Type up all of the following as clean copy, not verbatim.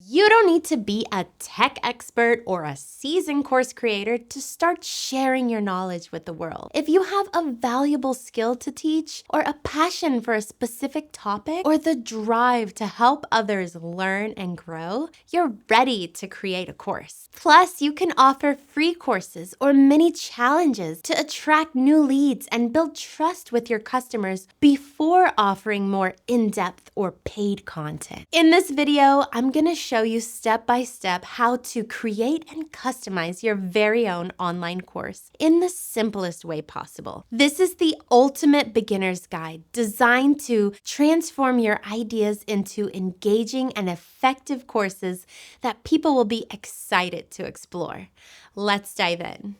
You don't need to be a tech expert or a seasoned course creator to start sharing your knowledge with the world. If you have a valuable skill to teach, or a passion for a specific topic, or the drive to help others learn and grow, you're ready to create a course. Plus, you can offer free courses or mini challenges to attract new leads and build trust with your customers before offering more in-depth or paid content. In this video, I'm gonna show you step by step how to create and customize your very own online course in the simplest way possible. This is the ultimate beginner's guide designed to transform your ideas into engaging and effective courses that people will be excited to explore. Let's dive in.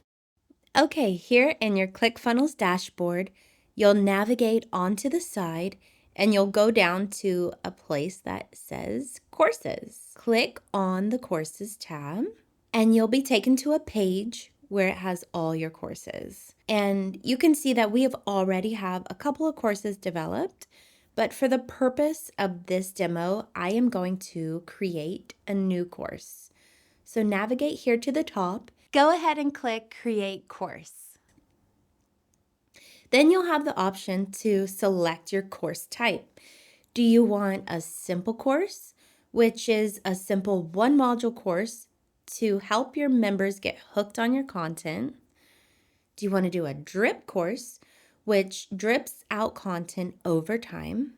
Okay, here in your ClickFunnels dashboard, you'll navigate onto the side and you'll go down to a place that says Courses. Click on the Courses tab and you'll be taken to a page where it has all your courses. And you can see that we already have a couple of courses developed, but for the purpose of this demo, I am going to create a new course. So navigate here to the top, go ahead and click Create Course. Then you'll have the option to select your course type. Do you want a simple course, which is a simple one module course to help your members get hooked on your content? Do you want to do a drip course, which drips out content over time?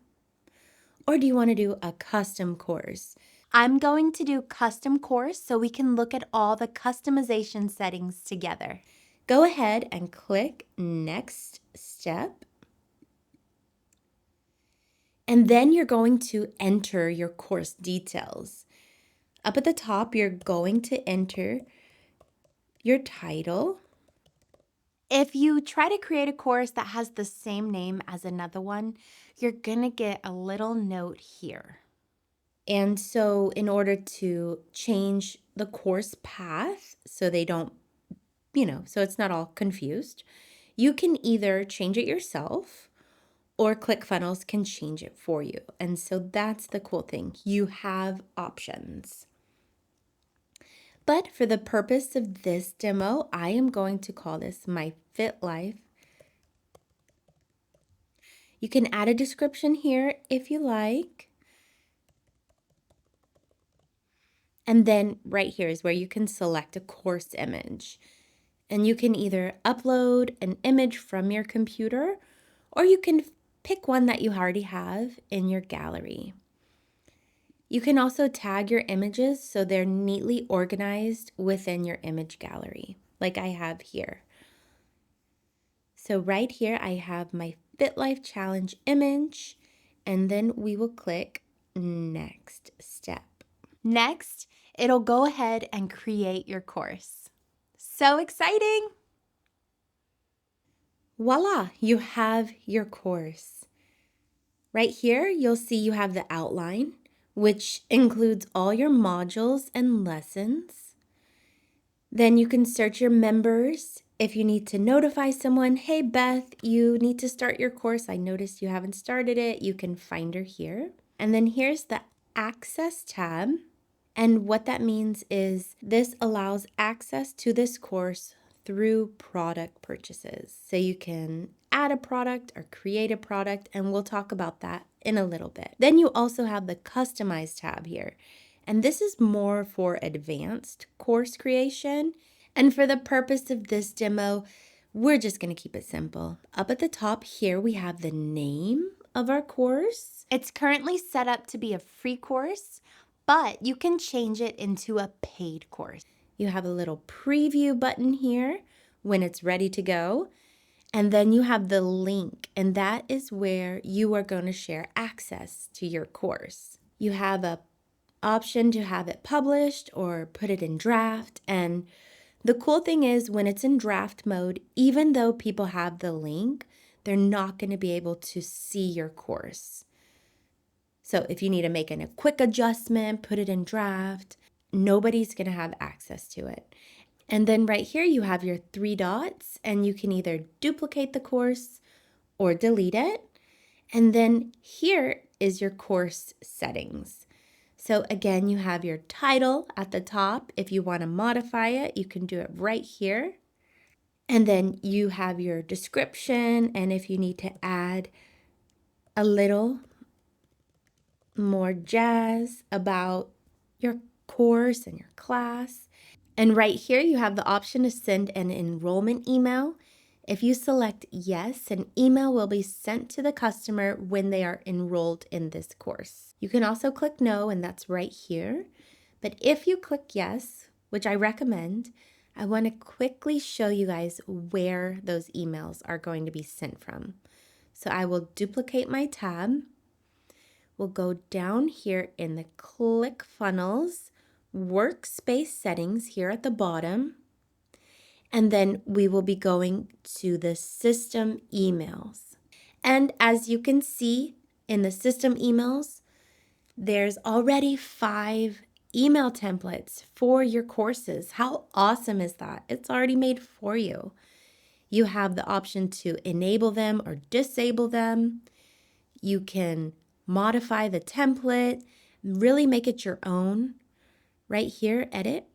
Or do you want to do a custom course? I'm going to do custom course so we can look at all the customization settings together. Go ahead and click Next Step. And then you're going to enter your course details. Up at the top, you're going to enter your title. If you try to create a course that has the same name as another one, you're going to get a little note here. And so in order to change the course path so they don't, so it's not all confused, you can either change it yourself or ClickFunnels can change it for you. And so that's the cool thing. You have options. But for the purpose of this demo, I am going to call this My Fit Life. You can add a description here if you like. And then right here is where you can select a course image. And you can either upload an image from your computer or you can pick one that you already have in your gallery. You can also tag your images so they're neatly organized within your image gallery, like I have here. So right here, I have my Fit Life Challenge image, and then we will click Next Step. Next, it'll go ahead and create your course. So exciting! Voila, you have your course. Right here, you'll see you have the outline, which includes all your modules and lessons. Then you can search your members. If you need to notify someone, hey Beth, you need to start your course. I noticed you haven't started it. You can find her here. And then here's the Access tab. And what that means is this allows access to this course through product purchases. So you can add a product or create a product, and we'll talk about that in a little bit. Then you also have the Customize tab here. And this is more for advanced course creation. And for the purpose of this demo, we're just going to keep it simple. Up at the top here, we have the name of our course. It's currently set up to be a free course, but you can change it into a paid course. You have a little preview button here when it's ready to go. And then you have the link, and that is where you are going to share access to your course. You have an option to have it published or put it in draft. And the cool thing is when it's in draft mode, even though people have the link, they're not going to be able to see your course. So if you need to make a quick adjustment, put it in draft, nobody's going to have access to it. And then right here, you have your 3 dots, and you can either duplicate the course or delete it. And then here is your course settings. So again, you have your title at the top. If you want to modify it, you can do it right here. And then you have your description, and if you need to add a little more jazz about your course and your class. And right here, you have the option to send an enrollment email. If you select yes, an email will be sent to the customer when they are enrolled in this course. You can also click no, and that's right here. But if you click yes, which I recommend, I want to quickly show you guys where those emails are going to be sent from. So I will duplicate my tab. We'll go down here in the ClickFunnels workspace settings here at the bottom. And then we will be going to the system emails. And as you can see in the system emails, there's already 5 email templates for your courses. How awesome is that? It's already made for you. You have the option to enable them or disable them. You can modify the template, really make it your own. Right here, edit.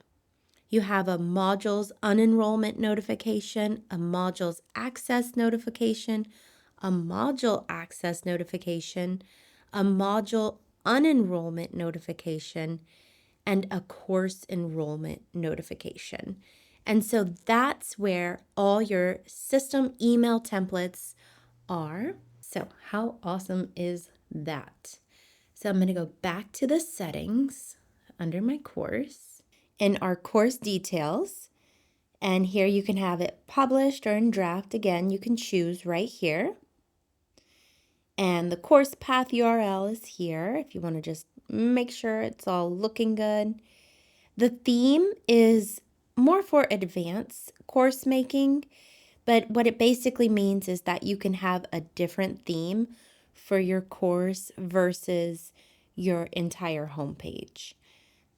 You have a modules unenrollment notification, a modules access notification, a module access notification, a module unenrollment notification, and a course enrollment notification. And so that's where all your system email templates are. So how awesome is that? So I'm going to go back to the settings under my course in our course details. And here you can have it published or in draft. Again, you can choose right here. And the course path URL is here if you want to just make sure it's all looking good. The theme is more for advanced course making, but what it basically means is that you can have a different theme for your course versus your entire homepage.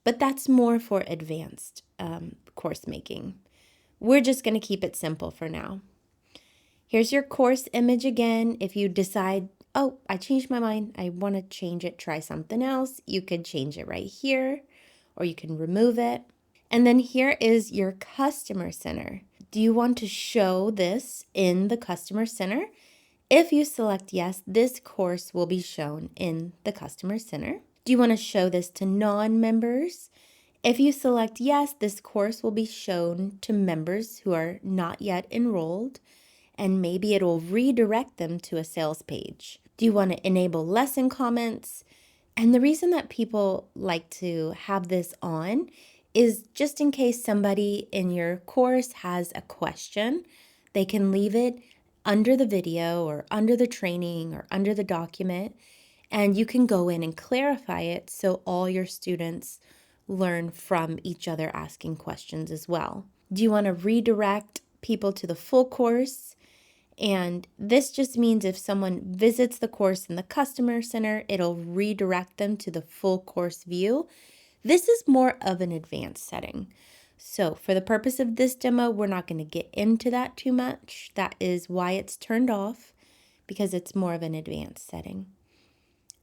But that's more for advanced course making. We're just going to keep it simple for now. Here's your course image again. If you decide, oh, I changed my mind, I want to change it, try something else, you could change it right here, or you can remove it. And then here is your customer center. Do you want to show this in the customer center? If you select yes, this course will be shown in the customer center. Do you want to show this to non-members? If you select yes, this course will be shown to members who are not yet enrolled, and maybe it will redirect them to a sales page. Do you want to enable lesson comments? And the reason that people like to have this on is just in case somebody in your course has a question, they can leave it under the video or under the training or under the document, and you can go in and clarify it so all your students learn from each other asking questions as well. Do you want to redirect people to the full course? And this just means if someone visits the course in the customer center, it'll redirect them to the full course view. This is more of an advanced setting. So for the purpose of this demo, we're not going to get into that too much. That is why it's turned off, because it's more of an advanced setting.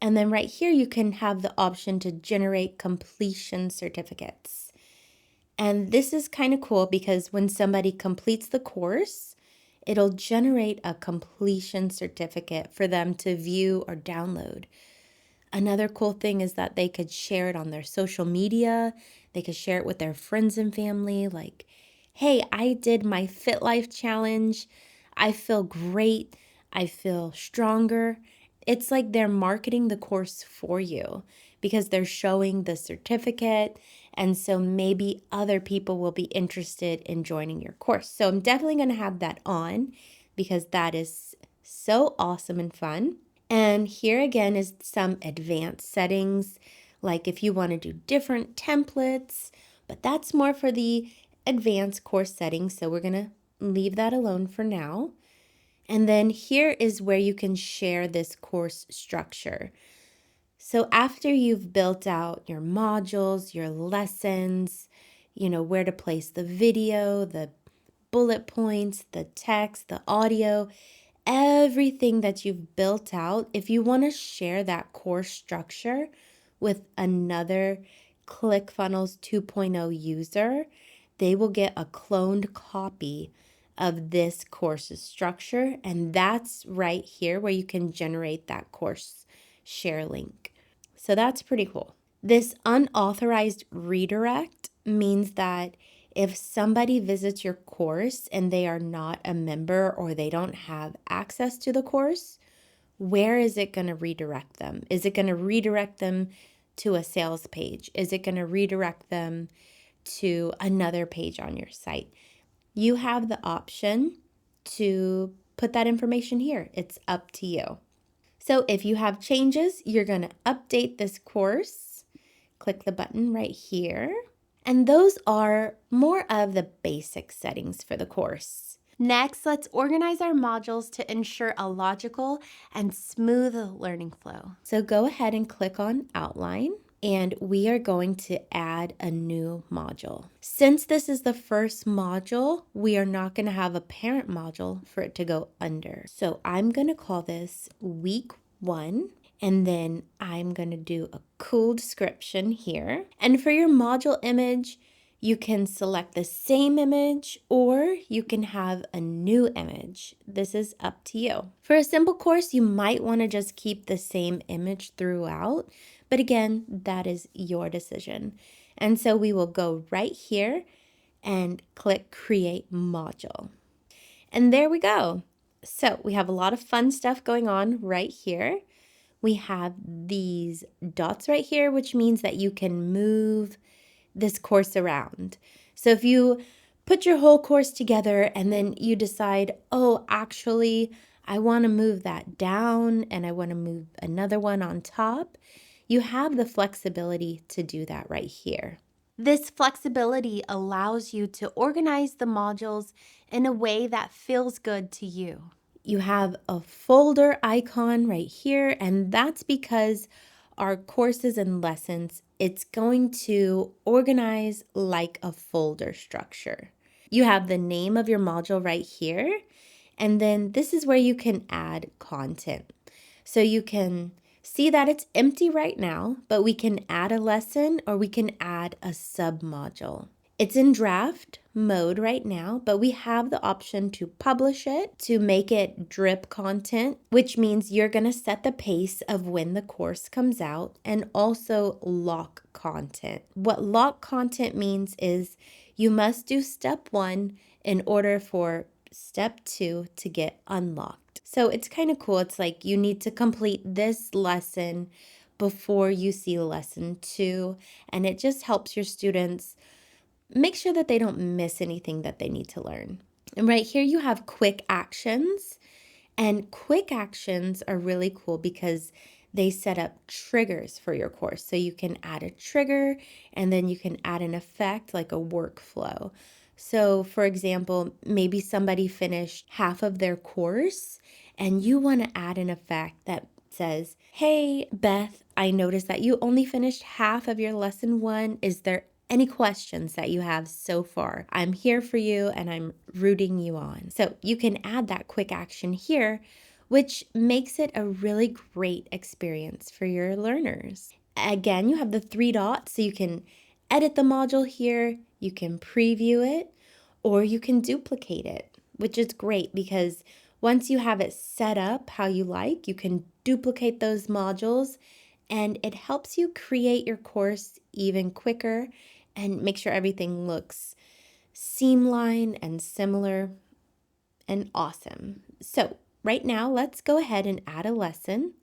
And then right here, you can have the option to generate completion certificates. And this is kind of cool because when somebody completes the course, it'll generate a completion certificate for them to view or download. Another cool thing is that they could share it on their social media. They could share it with their friends and family, like, hey, I did my Fit Life challenge. I feel great. I feel stronger. It's like they're marketing the course for you because they're showing the certificate. And so maybe other people will be interested in joining your course. So I'm definitely going to have that on because that is so awesome and fun. And here again is some advanced settings, like if you want to do different templates, but that's more for the advanced course settings. So we're going to leave that alone for now. And then here is where you can share this course structure. So after you've built out your modules, your lessons, where to place the video, the bullet points, the text, the audio, everything that you've built out, if you want to share that course structure with another ClickFunnels 2.0 user, they will get a cloned copy of this course's structure. And that's right here where you can generate that course share link. So that's pretty cool. This unauthorized redirect means that if somebody visits your course and they are not a member or they don't have access to the course, where is it going to redirect them? Is it going to redirect them to a sales page? Is it going to redirect them to another page on your site? You have the option to put that information here. It's up to you. So if you have changes, you're going to update this course. Click the button right here. And those are more of the basic settings for the course. Next, let's organize our modules to ensure a logical and smooth learning flow. So go ahead and click on Outline, and we are going to add a new module. Since this is the first module, we are not going to have a parent module for it to go under. So I'm going to call this Week 1. And then I'm going to do a cool description here. And for your module image, you can select the same image or you can have a new image. This is up to you. For a simple course, you might want to just keep the same image throughout. But again, that is your decision. And so we will go right here and click Create Module. And there we go. So we have a lot of fun stuff going on right here. We have these dots right here, which means that you can move this course around. So if you put your whole course together and then you decide, oh, actually, I want to move that down and I want to move another one on top, you have the flexibility to do that right here. This flexibility allows you to organize the modules in a way that feels good to you. You have a folder icon right here, and that's because our courses and lessons, it's going to organize like a folder structure. You have the name of your module right here, and then this is where you can add content. So you can see that it's empty right now, but we can add a lesson or we can add a sub-module. It's in draft mode right now, but we have the option to publish it, to make it drip content, which means you're going to set the pace of when the course comes out, and also lock content. What lock content means is you must do step 1 in order for step 2 to get unlocked. So it's kind of cool. It's like you need to complete this lesson before you see lesson 2, and it just helps your students make sure that they don't miss anything that they need to learn. And right here you have quick actions, and quick actions are really cool because they set up triggers for your course. So you can add a trigger and then you can add an effect like a workflow. So for example, maybe somebody finished half of their course and you want to add an effect that says, hey, Beth, I noticed that you only finished half of your lesson 1. Is there any questions that you have so far? I'm here for you and I'm rooting you on. So you can add that quick action here, which makes it a really great experience for your learners. Again, you have the 3 dots, so you can edit the module here, you can preview it, or you can duplicate it, which is great because once you have it set up how you like, you can duplicate those modules and it helps you create your course even quicker and make sure everything looks seamline and similar and awesome. So right now, let's go ahead and add a lesson.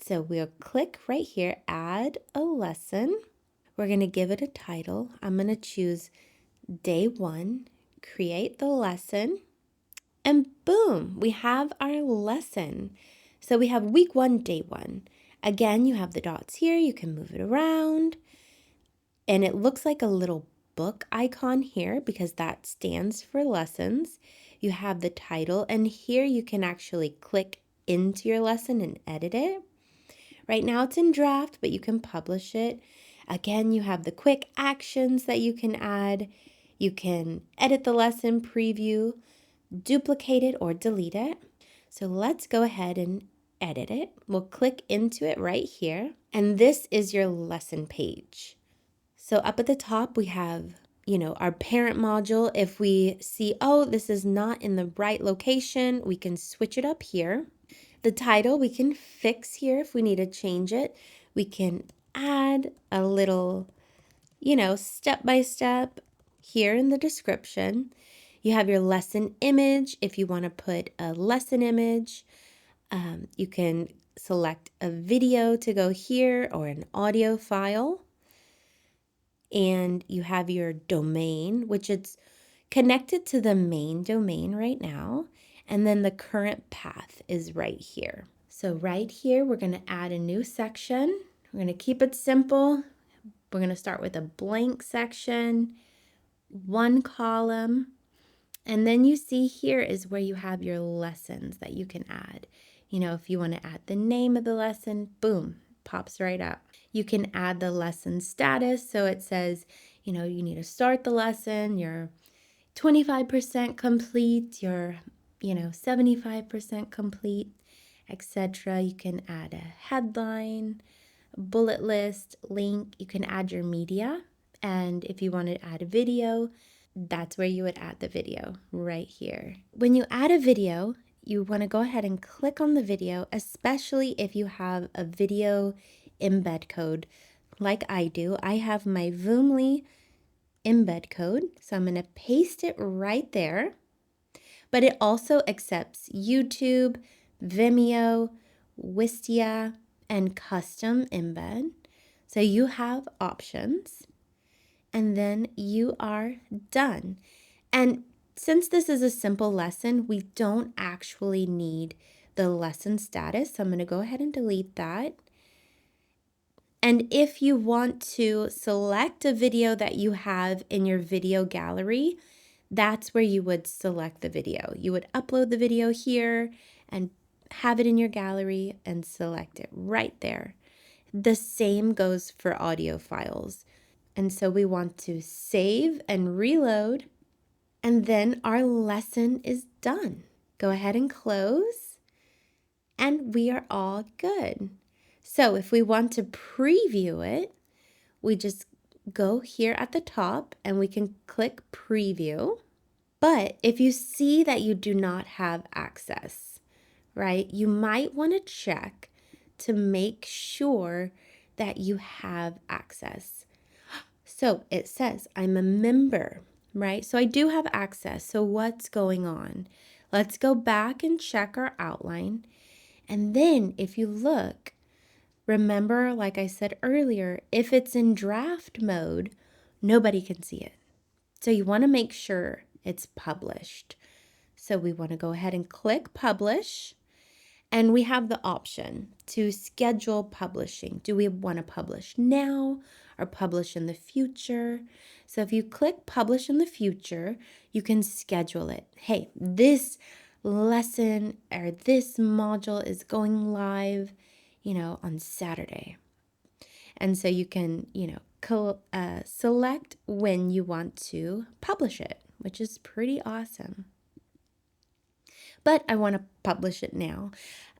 So we'll click right here, add a lesson. We're going to give it a title. I'm going to choose Day 1, create the lesson, and boom, we have our lesson. So we have Week 1, Day 1. Again, you have the dots here. You can move it around. And it looks like a little book icon here because that stands for lessons. You have the title, and here you can actually click into your lesson and edit it. Right now it's in draft, but you can publish it. Again, you have the quick actions that you can add. You can edit the lesson, preview, duplicate it, or delete it. So let's go ahead and edit it. We'll click into it right here. And this is your lesson page. So up at the top, we have, our parent module. If we see, oh, this is not in the right location, we can switch it up here. The title we can fix here if we need to change it. We can add a little, step by step here in the description. You have your lesson image if you want to put a lesson image. You can select a video to go here or an audio file. And you have your domain, which it's connected to the main domain right now. And then the current path is right here. So right here, we're going to add a new section. We're going to keep it simple. We're going to start with a blank section, one column. And then you see here is where you have your lessons that you can add. If you want to add the name of the lesson, boom, pops right up. You can add the lesson status. So it says, you need to start the lesson, you're 25% complete, you're, 75% complete, etc. You can add a headline, bullet list, link. You can add your media. And if you want to add a video, that's where you would add the video right here. When you add a video, you want to go ahead and click on the video, especially if you have a video embed code like I do. I have my Voomly embed code, so I'm going to paste it right there. But it also accepts YouTube, Vimeo, Wistia, and custom embed. So you have options. And then you are done. And since this is a simple lesson, we don't actually need the lesson status. So I'm going to go ahead and delete that. And if you want to select a video that you have in your video gallery, that's where you would select the video. You would upload the video here and have it in your gallery and select it right there. The same goes for audio files. And so we want to save and reload, and then our lesson is done. Go ahead and close, and we are all good. So if we want to preview it, we just go here at the top and we can click preview. But if you see that you do not have access, right, you might want to check to make sure that you have access. So it says I'm a member, right? So I do have access. So what's going on? Let's go back and check our outline. And then if you look, remember, like I said earlier, if it's in draft mode, nobody can see it. So you want to make sure it's published. So we want to go ahead and click publish. And we have the option to schedule publishing. Do we want to publish now or publish in the future? So if you click publish in the future, you can schedule it. Hey, this lesson or this module is going live, on Saturday. And so you can, select when you want to publish it, which is pretty awesome. But I want to publish it now.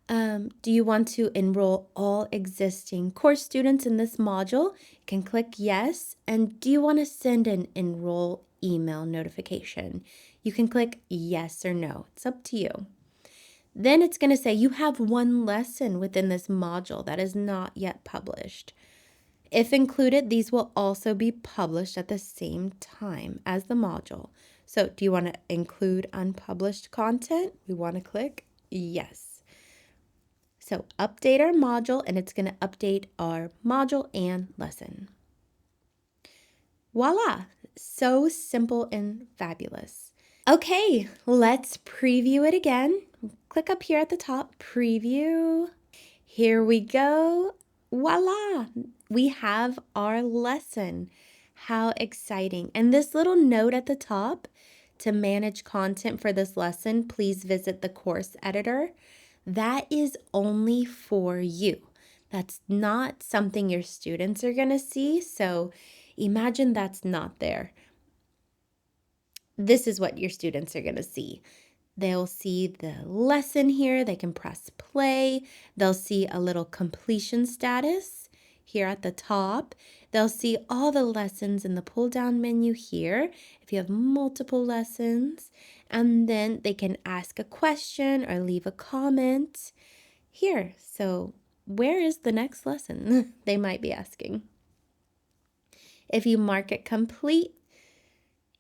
Do you want to enroll all existing course students in this module? You can click yes. And do you want to send an enroll email notification? You can click yes or no. It's up to you. Then it's going to say you have one lesson within this module that is not yet published. If included, these will also be published at the same time as the module. So do you want to include unpublished content? We want to click yes. So update our module, and it's going to update our module and lesson. Voila! So simple and fabulous. Okay, let's preview it again. Click up here at the top, preview. Here we go. Voila! We have our lesson. How exciting. And this little note at the top, to manage content for this lesson, please visit the course editor. That is only for you. That's not something your students are going to see. So imagine that's not there. This is what your students are going to see. They'll see the lesson here. They can press play. They'll see a little completion status here at the top. They'll see all the lessons in the pull down menu here if you have multiple lessons. And then they can ask a question or leave a comment here. So, where is the next lesson? They might be asking. If you mark it complete,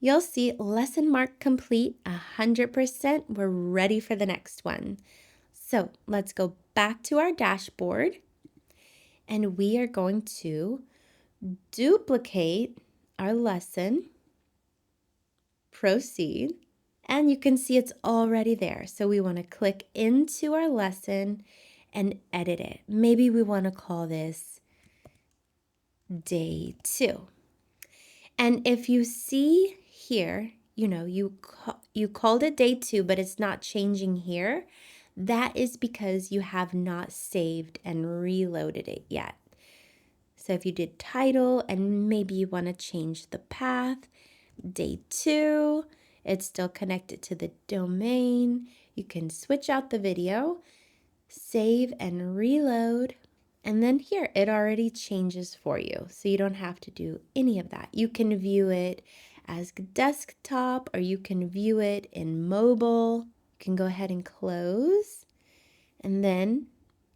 you'll see lesson mark complete 100%. We're ready for the next one. So let's go back to our dashboard and we are going to duplicate our lesson, proceed, and you can see it's already there. So we want to click into our lesson and edit it. Maybe we want to call this day 2. And if you see here, you called it day 2, but it's not changing here. That is because you have not saved and reloaded it yet. So if you did title and maybe you want to change the path, day 2, it's still connected to the domain. You can switch out the video, save and reload. And then here, it already changes for you. So you don't have to do any of that. You can view it as desktop or you can view it in mobile. You can go ahead and close. And then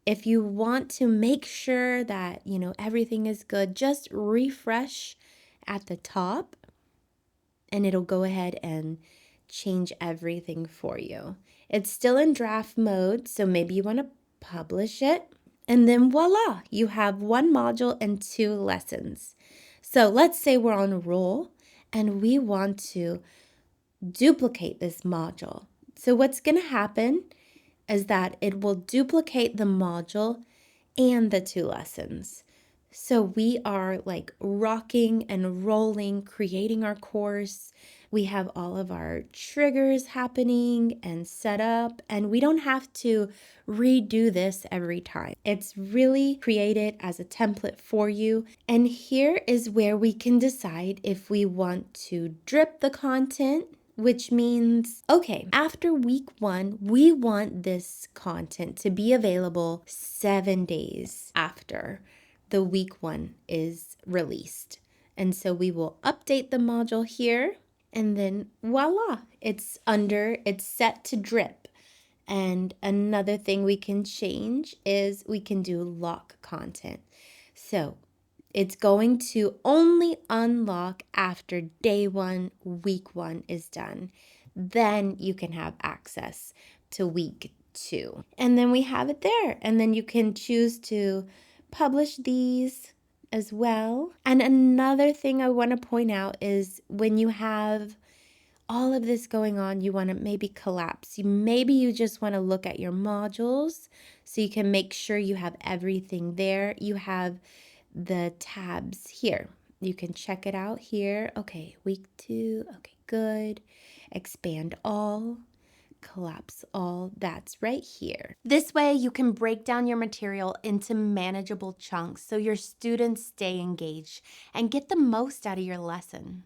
if you want to make sure that, everything is good, just refresh at the top and it'll go ahead and change everything for you. It's still in draft mode, so maybe you want to publish it. And then voila, you have 1 module and 2 lessons. So let's say we're on a roll and we want to duplicate this module. So what's going to happen is that it will duplicate the module and the 2 lessons. So we are like rocking and rolling, creating our course. We have all of our triggers happening and set up, and we don't have to redo this every time. It's really created as a template for you. And here is where we can decide if we want to drip the content, which means, okay, after week 1, we want this content to be available 7 days after the week 1 is released. And so we will update the module here and then voila, it's set to drip. And another thing we can change is we can do lock content. So it's going to only unlock after day 1, week 1 is done. Then you can have access to week 2. And then we have it there. And then you can choose to publish these as well. And another thing I want to point out is when you have all of this going on, you want to maybe collapse. Maybe you just want to look at your modules so you can make sure you have everything there. You have the tabs here. You can check it out here. Okay, week 2. Okay, good. Expand all. Collapse all. That's right here. This way you can break down your material into manageable chunks so your students stay engaged and get the most out of your lesson.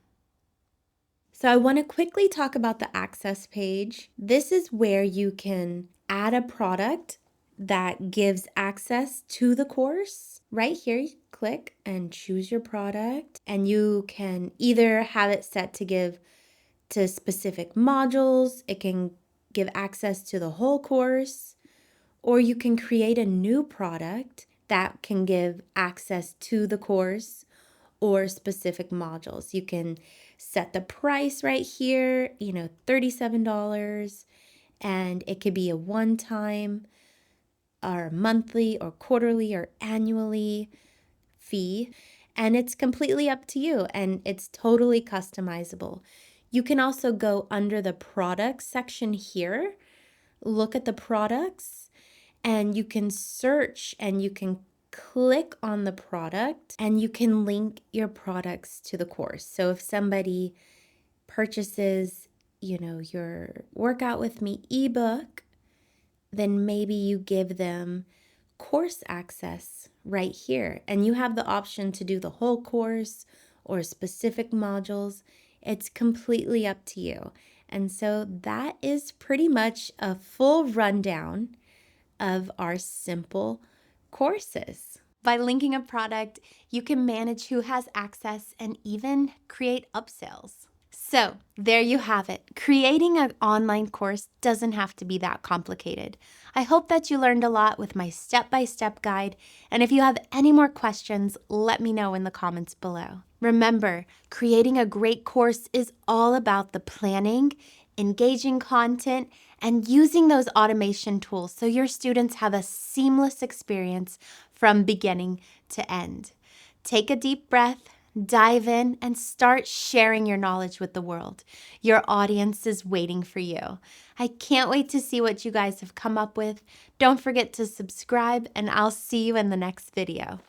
So I want to quickly talk about the access page. This is where you can add a product that gives access to the course. Right here, you click and choose your product, and you can either have it set to give to specific modules, it can give access to the whole course, or you can create a new product that can give access to the course or specific modules. You can set the price right here, $37, and it could be a one-time or monthly or quarterly or annually fee, and it's completely up to you and it's totally customizable. You can also go under the products section here, look at the products, and you can search and you can click on the product and you can link your products to the course. So if somebody purchases, your Workout With Me ebook, then maybe you give them course access right here. And you have the option to do the whole course or specific modules. It's completely up to you. And so that is pretty much a full rundown of our simple courses. By linking a product, you can manage who has access and even create upsells. So there you have it. Creating an online course doesn't have to be that complicated. I hope that you learned a lot with my step-by-step guide. And if you have any more questions, let me know in the comments below. Remember, creating a great course is all about the planning, engaging content, and using those automation tools so your students have a seamless experience from beginning to end. Take a deep breath, dive in, and start sharing your knowledge with the world. Your audience is waiting for you. I can't wait to see what you guys have come up with. Don't forget to subscribe, and I'll see you in the next video.